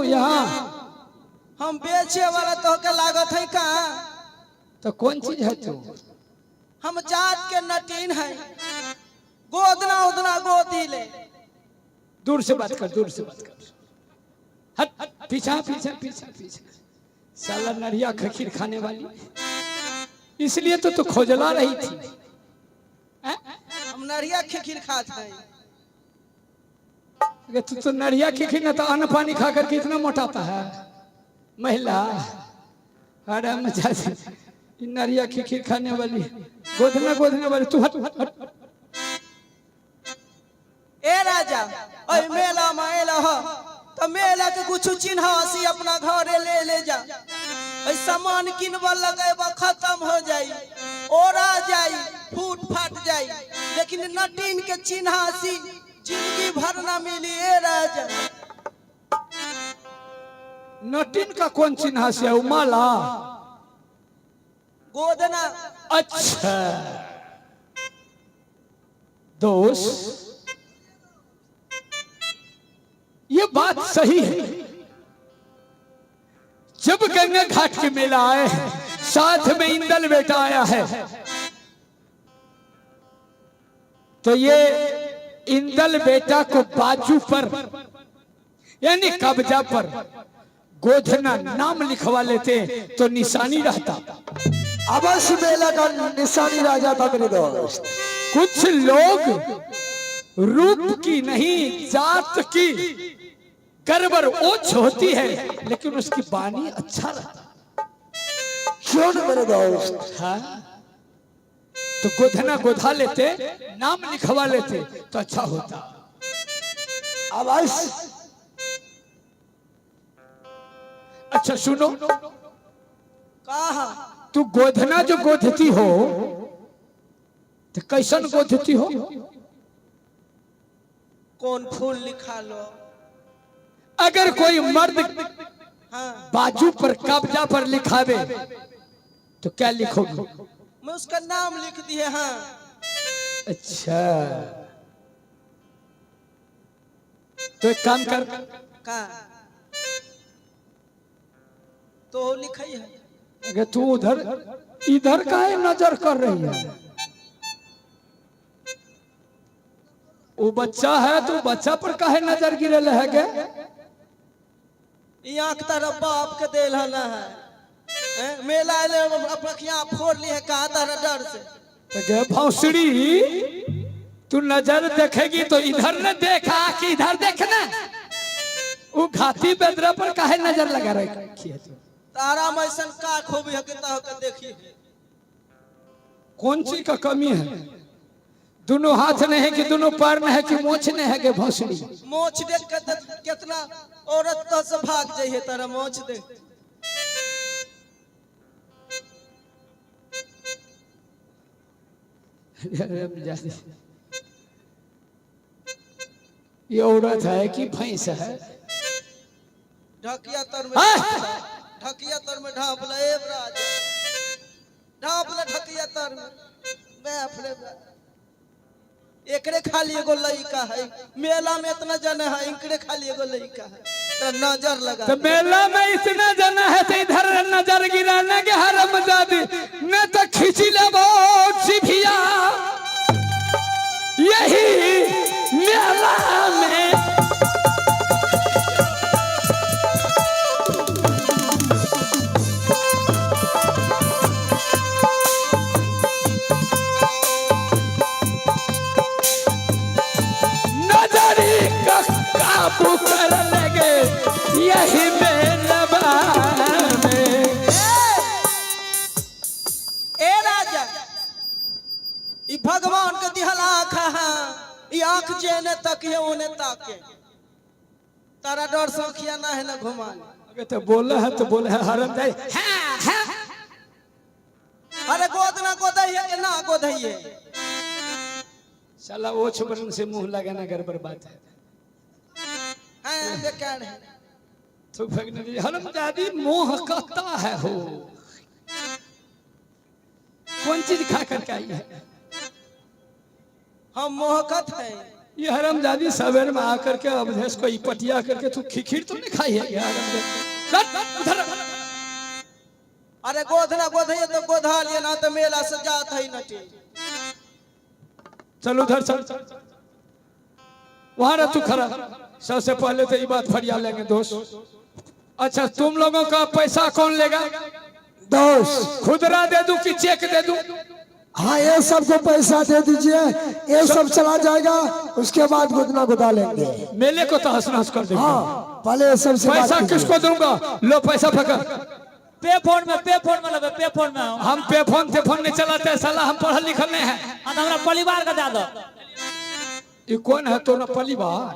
यहाँ? हम बेचे वाला तो के लागत है कहाँ? तो कौन चीज है तू? हम जात के नटीन है, गोदना उदना गोदी ले। दूर से बात कर, दूर से बात कर। हट, पीछा पीछा पीछा पीछा। साला नरिया खखीर खाने वाली, इसलिए तो तू खोजला रही थी। हम नरिया खीर खाते हैं। तू तो नरिया खीर न तो अन्न पानी खा कर कितना मोटापा है महिला। अरे मजा नरिया खीर खाने वाली, गोदना गोदने वाली तू। हट हट हट। ए राजा, ओए मेला मायला हो तो मेला के कुछ चिन्ह सी अपना घरे ले जा। सामान किनवा लगेबा खत्म हो जाई, ओरा जाई, फूट फाट जाई, लेकिन नटीन के चिन्ह सी जिंदगी भर ना मिली। ए राजा, नटीन का कौन चिन्ह से है? माला, गोदना। अच्छा दोस्त, ये बात सही है। जब गंगा घाट के मेला आए, साथ में इंदल बेटा आया है, तो ये इंदल बेटा को बाजू पर यानी कब्जा पर गोधना नाम लिखवा लेते तो निशानी रहता। अवश्य मेला का निशानी राजा था मेरे दोस्त। कुछ लोग रूप की नहीं जात की गड़बड़ ओछ होती है, लेकिन उसकी बानी अच्छा रहता। क्यों न मेरे दोस्त? हाँ? तो गोधना गोधा लेते, नाम लिखवा लेते तो अच्छा होता। अवश्य। अच्छा सुनो, कहा तू गोधना जो गोधती हो तो कैसन गोधती हो? कौन फूल लिखा लो। अगर कोई मर्द हाँ, बाजू पर कब्जा पर लिखावे तो क्या लिखोगे? मैं उसका नाम लिख दिए। हाँ, अच्छा तो एक काम कर, का तो लिखाई है। अगर तू उधर इधर काहे नजर कर रही है? वो बच्चा है तो बच्चा पर काहे नजर गिरल है गे? आँख तारा बाप के देल है ना है। मेला ले अपना फोड़ ली है कहा तारा डर से। गे भौसड़ी, तू नजर देखेगी तो इधर न देखा कि इधर देखना। वो घाती बेदरा पर काहे नजर लगा रखी है? तारा में ऐसा का खूबी है कि देखी। कौन चीज का कमी है? दोनों हाथ नहीं है कि दोनों पैर नहीं है कि मोछ नहीं है गे भौसड़ी? मोछ देख के कितना औरत तो से भाग जाइए तारा मोछ देख। ये औरत है कि भैंस है? ढकिया तर में ढकिया तर में ढाप ले राजा, ढाप ले ढकिया तर में बैफले। एकरे खाली एगो लड़का है मेला में, इतना जना है इनकरे खाली एगो लड़का है तो नजर लगा। तो मेला में इतना जना है तो इधर नजर गिराने के हरामजादी न तो खींची ले सिभिया। यही मेला में काबू कर लेंगे, यही मेला में। ए राजा, ई भगवान के दिहल आँख है, ई आँख जेने तक है ओने ताके। तारा डर सखिया ना है ना घुमाने। अगर तो बोले है तो बोले है हरम जाए। अरे गोद ना गोदइए के ना गोदइए। साला वो छुबरन से मुंह लगाना गड़बड़ बात है। हाँ बेकार है। तो भगनी हरमजादी मोह कहता है हो। कौन चीज खा कर के आई है? हम मोहकत है। ये हरामजादी सवेर में आकर के अवधेश को पटिया करके तू खीर तो नहीं खाई है क्या? उधर अरे गोधना गोधे तो गोधा लिए ना तो मेला से जात है नटी। चल उधर चल, वहां रह तू खड़ा। सबसे पहले तो ये बात फरिया लेंगे दोस्त। अच्छा तुम लोगों का पैसा कौन लेगा? दोस्त खुदरा दे दूं कि चेक दे दूं? हाँ ये सबको पैसा दे दीजिए, ये सब चला जाएगा, उसके बाद गुदना गुदा लेंगे। मेले को तो हंस नहस कर देंगे। हाँ पहले ये सबसे बात पैसा कीजिए। किसको दूंगा? लो पैसा पकड़। पे फोन में लगे, पे फोन में हम पे फोन नहीं चलाते साला, हम पढ़ल लिखल नहीं है। हमारा परिवार का दे दो। ये कौन है तो ना परिवार?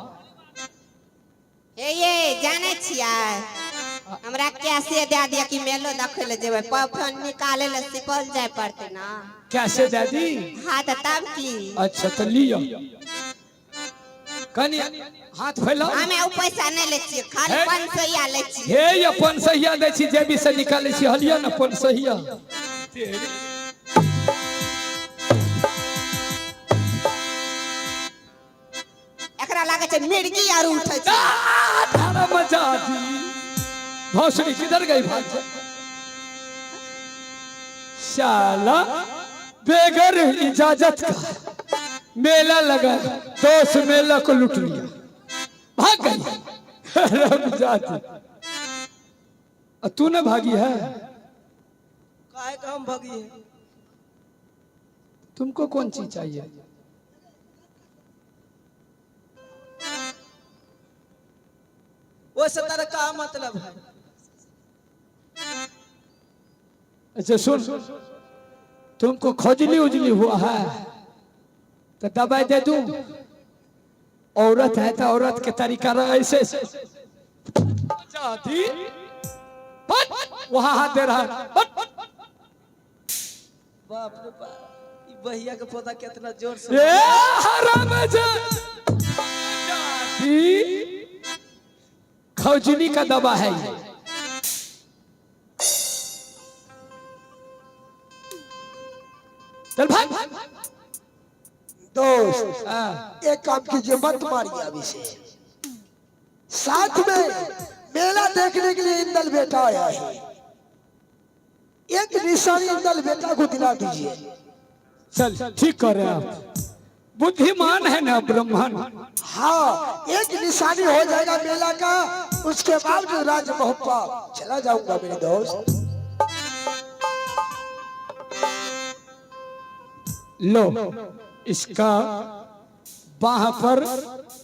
ये जाने छिया हमरा कैसे दे दिया कि मेलो देखे ले जेबे, फोन निकाले ले सिपल जाए पड़ते ना। कैसे दादी? हाँ तो तब की। अच्छा तो लियो कनी हाथ फैलाओ। हमें वो पैसा नहीं ले छिए, खाली 500 ले छिए। हे ये 500 दे छी, जेबी से निकाले छी। हलिया ना 500। एकरा लागे छै मिर्गी आर उठै छै। तारा मजा दी। भौसड़ी किधर गई? भाग जा शाला, बेगर इजाजत का मेला लगा, दोस्त मेला को लूट लिया, भाग गई। रमजाती तू न भागी है? काहे का हम भगी है? तुमको कौन चीज चाहिए? वैसे तेरा का मतलब है? अच्छा सुन, तुमको खोजली उजली हुआ है तो दवाई दे दूं? औरत है तो औरत के तरीका ऐसे जाती वहां हाथ दे रहा। बाप रे बाप, ई बहिया के पौधा कितना जोर से। ए हरामजादी, खौजली का दवा है ये। चल भाग। दोस्त एक काम कीजिए, मत मारिए अभी से। साथ में मेला देखने के लिए इंदल बेटा आया है, एक निशानी इंदल बेटा को दिला दीजिए। चल ठीक कर रहे हैं आप, बुद्धिमान है ना ब्राह्मण। हाँ एक निशानी हो जाएगा मेला का, उसके बाद जो राज मोहब्बा चला जाऊंगा मेरे दोस्त। लो इसका बाह पर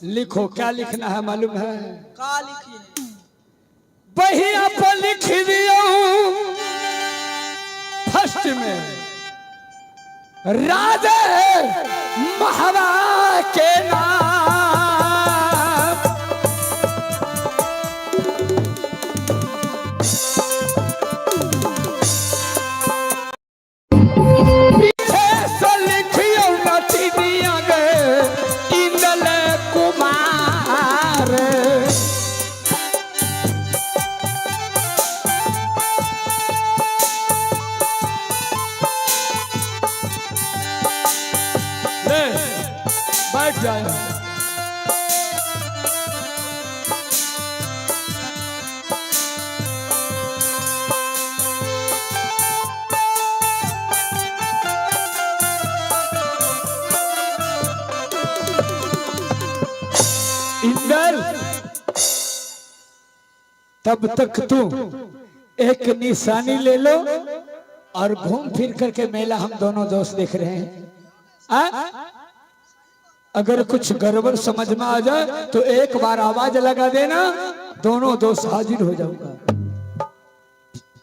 लिखो। क्या लिखना है मालूम है? का लिखी है? बहिया पर लिख दिया फर्स्ट में राजे महारा के नाम। पीछे से लिखियो नटी दिया गए इंदल कुमार। ले बैठ जाए। इंदल तब तक तू एक निशानी ले लो और घूम फिर करके मेला हम दोनों दोस्त देख रहे हैं। अगर कुछ गड़बड़ समझ में आ जाए तो एक बार आवाज लगा देना, दोनों दोस्त हाजिर हो जाऊंगा।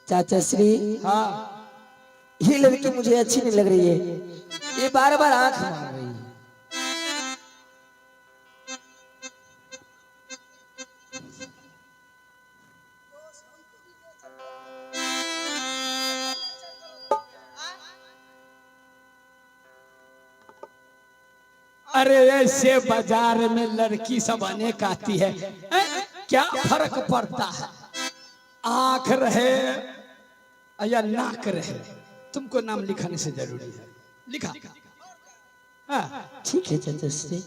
चाचा श्री, हाँ ये लड़की मुझे अच्छी नहीं लग रही है, ये बार बार आंख मार रही है। अरे ऐसे बाजार में लड़की सब अनेक आती है, क्या फर्क पड़ता है? आंख रहे या नाक रहे, तुमको नाम लिखाने से जरूरी है। लिखा? हाँ ठीक है चाचा श्री।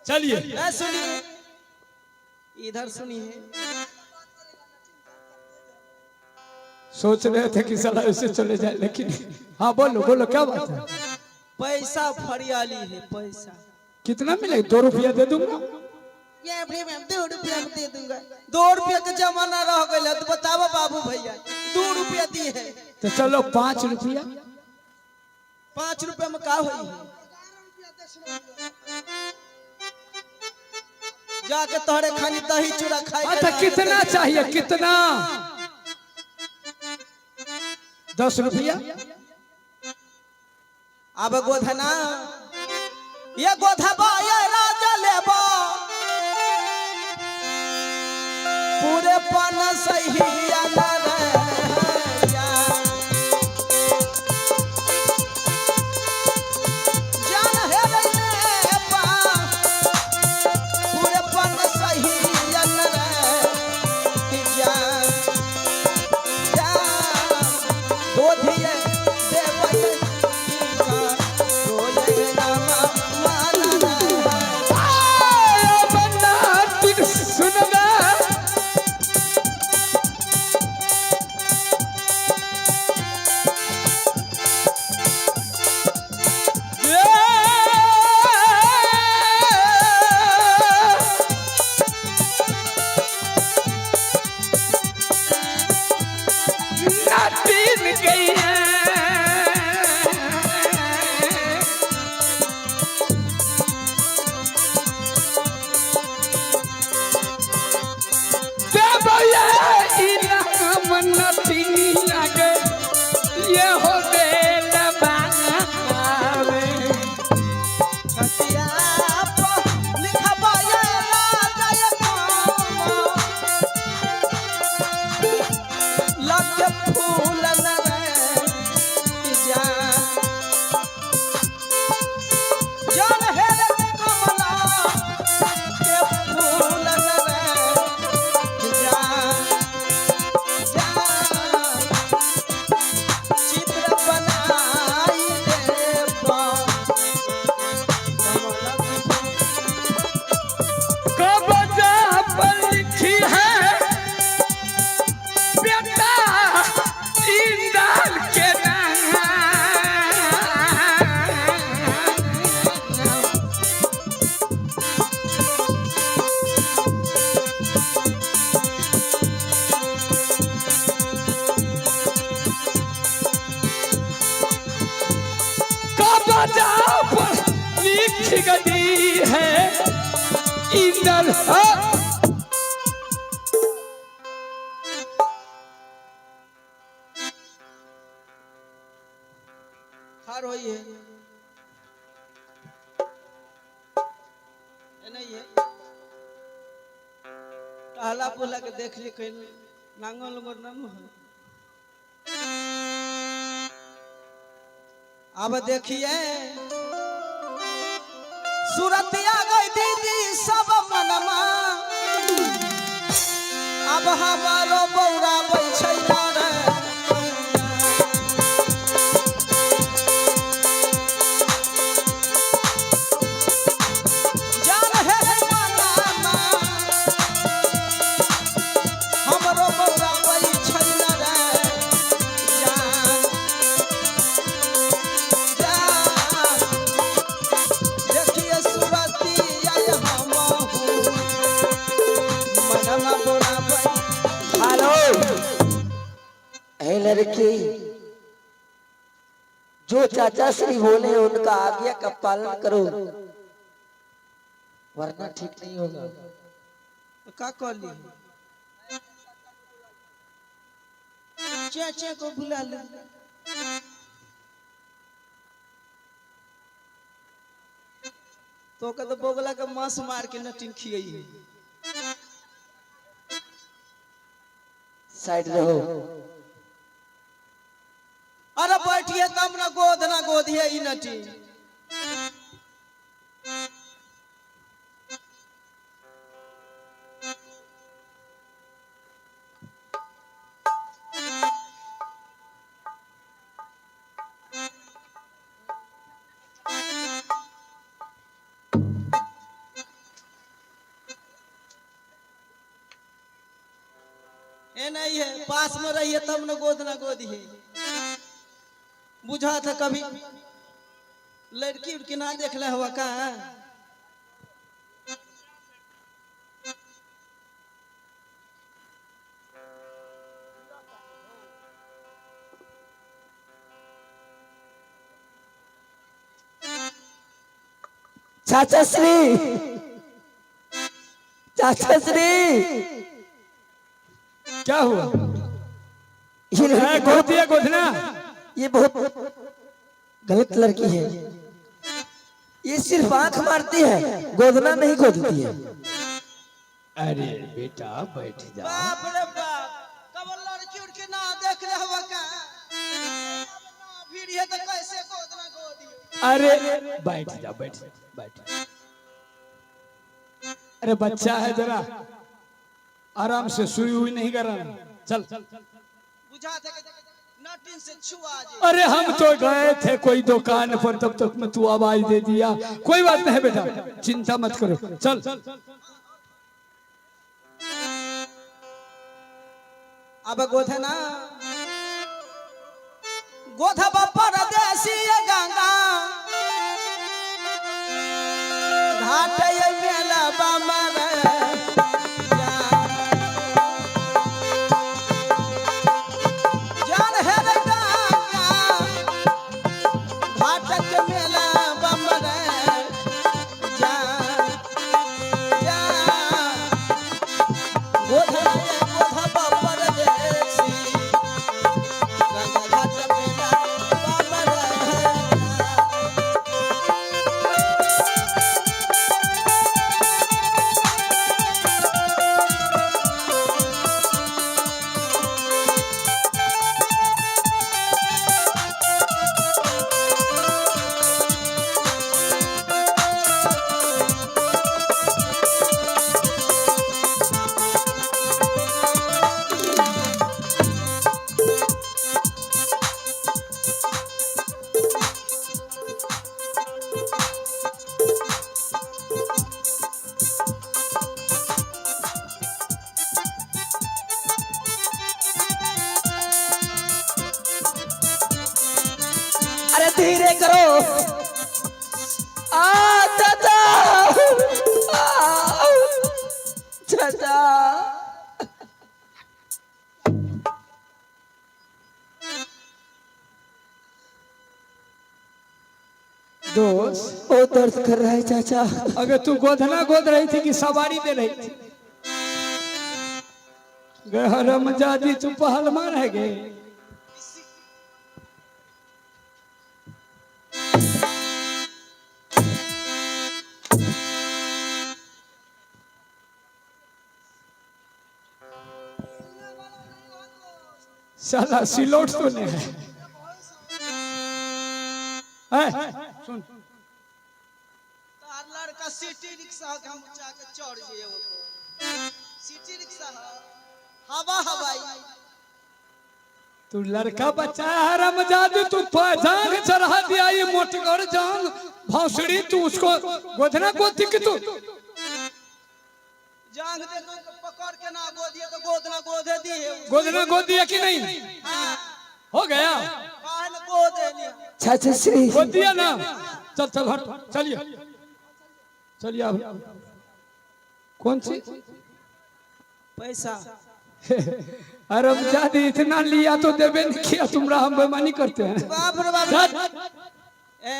चलिए सुनिए, इधर सुनिए। सोच रहे थे कि साला ऐसे चले जाए, लेकिन हाँ बोलो बोलो क्या बात है। पैसा फरियाली है, पैसा कितना मिलेगा? 2 रुपया दे दूंगा। ये भी मैं 2 रुपया में दे दूंगा। 2 रुपया का जमाना रह गया, तो बताओ बाबू भैया, 2 रुपया दिए है तो चलो 5 रुपया। 5 रुपया में का हुई है? जाके तोहरे खानी दही चूड़ा खाए। अच्छा कितना चाहिए, कितना? 10 रुपया। अब गोधना ये गोधबा ये राजा लेबा पूरे पन सही अनर जान है रे पा पूरे पन सही अनर जान जान दोधिए देवई का रोए नामा माना बन्ना टिक सुनना। नाटिन गई है देवया इनाम नाटिन आगे ये हो बेल बावे। छतिया पर लिखबा ये राजा ये नामा लग फूल न रे जान जान है रे कमला के फूल न रे जान जान चित्र बनाई देबा कमला कबजा पर लिखी है बेटा इंदाल के नाम। कबजा पर लिख गई है इंदल। हार होई है ए नहीं है टहला पुला के देख ली कहीं नांगल उमर ना हो। अब देखिए सूरतिया गई दीदी सब मनमा अब हमारो बौरा बैठै रे जान है मनमा हमरो बौरा बैठै रे जान जान देखिए सूरतिया हम मनमा बौरा बैठ। हेलो हे लड़की, जो चाचा श्री बोले उनका आज्ञा का पालन करो, वरना ठीक नहीं होगा। का कहली चाचा को बुला ले। तो का तो बोगला के मांस मार के नटिन खियई। साइड रहो। अरे बैठिए तब ना गोद है ई नटी। ए नहीं है, पास में रहिए तब न गोद ना गोदी है। बुझा था कभी लड़की उड़की ना देख ले हुआ का। चाचा श्री, चाचा श्री, क्या हुआ? ये लड़की गोद दिया गोदना। ये बहुत गलत लड़की है। ये सिर्फ आंख मारती है, गोदना नहीं गोदती है। अरे बेटा बैठ जा। बाप रे बाप, कब लड़की उड़की ना देख ले हुआ का। भीड़ है तो कैसे गोद ना गोदी। अरे बैठ जा, बैठ जा, बैठ। अरे बच्चा है, जरा आराम से, सुई हुई नहीं कराना। चल। बुझा था नटिन से छुआ जे। अरे हम तो गए थे कोई दुकान पर, तब तक में तू आवाज दे दिया। कोई बात नहीं बेटा, चिंता मत करो। चल। अब गोधना गोधा परदेसी गंगा घाट मेला बामर जान है रे गंगा घाट के मेला बामर जान जान गोधा गोधा परदेसी गंगा घाट मेला बामर। अरे धीरे करो। चाचा, चाचा। दोस्त, बहुत दर्द कर रहा है चाचा। अगर तू गोदना गोद रही थी कि सवारी दे रही थी? गहरम जादी तू पहलवान है गे। साला सिलोट तो नहीं है। सुन, तार लड़का सिटी रिक्शा के हम जाके चढ़ जाइए वो सिटी रिक्शा हवा हवाई। तू लड़का बच्चा है हरामजादी, तू जांग चढ़ा दिया ये मोटगर जांग भौसड़ी, तू उसको गोदना गोदी की तू जांग दे तो पकड़ के ना गोदिए तो गोदना गोदे दिए। गोदना गोद दिया कि नहीं? हो गया। काहे न गोदे नहीं। चाचा श्री, गोद दिया ना। चल चल हट, चलिए चलिए। अब कौन सी पैसा हरामजादी इतना लिया तो देवे नहीं किया, तुमरा हम बेईमानी करते हैं। बाप रे बाप। ए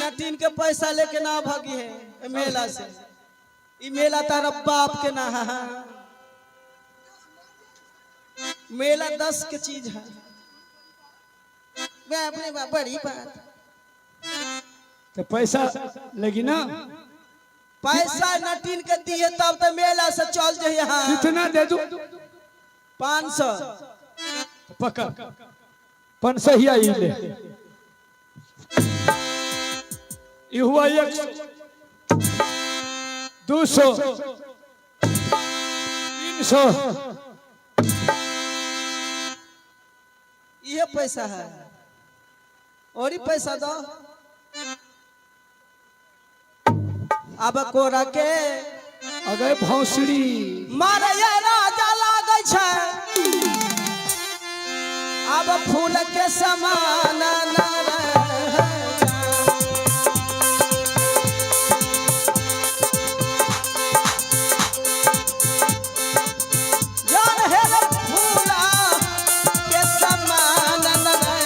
नटीन के पैसा लेके ना भागी है ए मेला से। ई मेला तारा बाप के ना है। मेला 10 के चीज है। बाप रे बाप, बड़ी बात। तो पैसा लगी ना? पैसा नटीन के दिए तब तो मेला से चल जाइए। हाँ कितना दे दू? 500 पकड़ 500 ही आई ले। ये हुआ 100, 200, 300। ये पैसा है और ही पैसा दो। अब कोरा के अगर भौसड़ी मारे राजा लागे छै अब फूल के समान न रह जान है रे फूला के समान न रह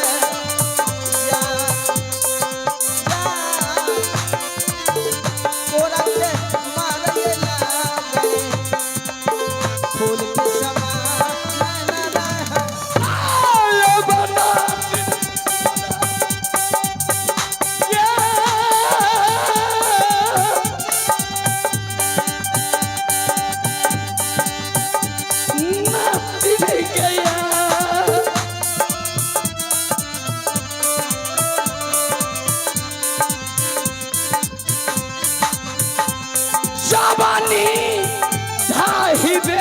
तोरा के मारे लागे फूल के समान न रह जवानी ढाही बे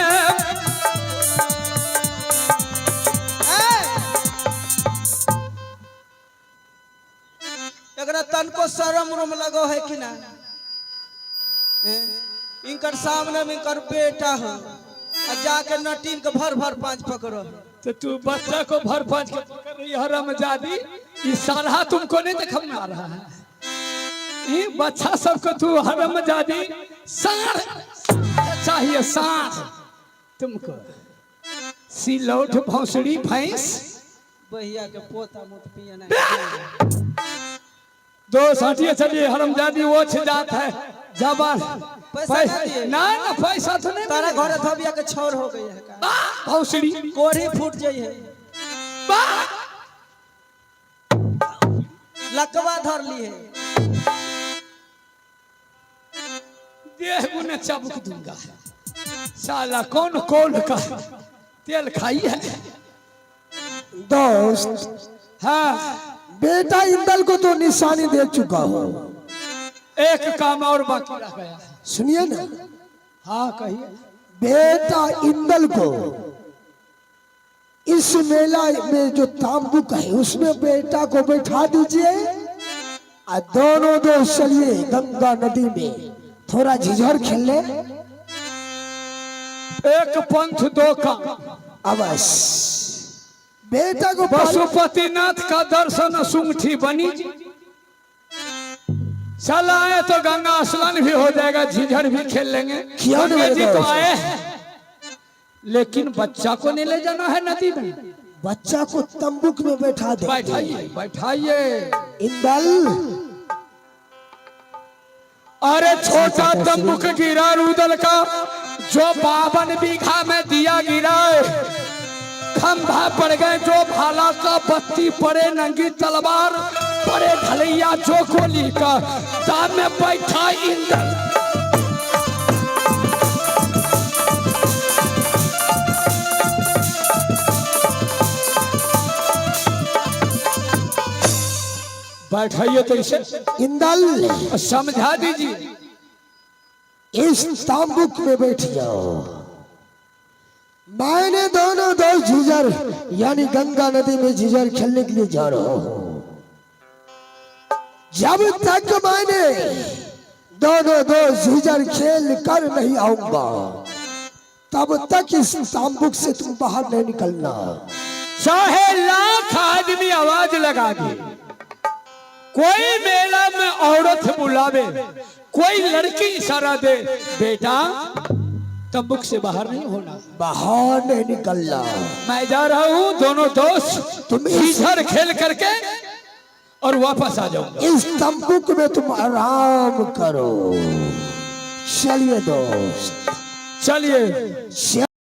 एकरा तनको शरम उरम लगो है कि ना इनकर सामने में इनकर बेटा हो आ जाके नटीन के भर भर पांच पकड़ो तो तू बच्चा को भर पांच के पकड़ रही हरामजादी। ये साला तुमको नहीं देखा में आ रहा है। ये बच्चा सबको तू हरामजादी साढ़ चाहिए साढ़ तुमको सिलौट भौसड़ी भैंस बहिया के पोता मुत पिया नहीं दो हटिए चलिए हरामजादी वो जात है जबान पैसा ना दिए। ना ना पैसा तो नहीं तारा मिलेगा। घर धबिया के छोर हो गई है का भौसड़ी कोरी फूट जाई है लकवा धर ली है देह गुने चाबुक दूंगा साला कौन कौन का तेल खाई है। दोस्त हाँ बेटा इंदल को तो निशानी दे चुका हूँ। एक काम और बाकी रह गया। सुनिए ना, हाँ कहिए। बेटा इंदल को इस मेला में जो तांबुक है उसमें बेटा को बैठा दीजिए और दोनों दोस्त चलिए गंगा नदी में थोड़ा झिझर खेल ले। एक पंथ दो काम। अवश्य बेटा को पशुपतिनाथ का दर्शन सुंगठी बनी चला आए तो गंगा स्नान भी हो जाएगा झिझर भी खेल लेंगे। क्यों नहीं गंगा जी तो दोस्त? आए हैं लेकिन बच्चा को नहीं ले जाना है नदी में। बच्चा को तंबुक में बैठा दे। बैठाइए बैठाइए। इंदल अरे छोटा तंबुक गिरा रुदल का जो 52 बीघा में दिया गिरा खंभा पड़ गए जो भाला का बत्ती पड़े नंगी तलवार पड़े ढलैया जो गोली का दाम में बैठा इंदल। बैठाइए तो इसे इंदल समझा दीजिए। इस तांबुक में बैठ जाओ। मैंने दोनों दो झिझर यानी गंगा नदी में झिझर खेलने के लिए जा रहा हूं। जब तक मैंने दोनों दो झिझर खेल कर नहीं आऊंगा तब तक इस तांबुक से तुम बाहर नहीं निकलना। चाहे लाख आदमी आवाज लगा दे, कोई मेला में औरत बुलावे, कोई लड़की इशारा दे, बेटा तंबुक से बाहर नहीं होना, बाहर नहीं निकलना। मैं जा रहा हूँ। दोनों दोस्त तुम इधर खेल करके और वापस आ जाऊंगा। इस तंबुक में तुम आराम करो। चलिए दोस्त चलिए।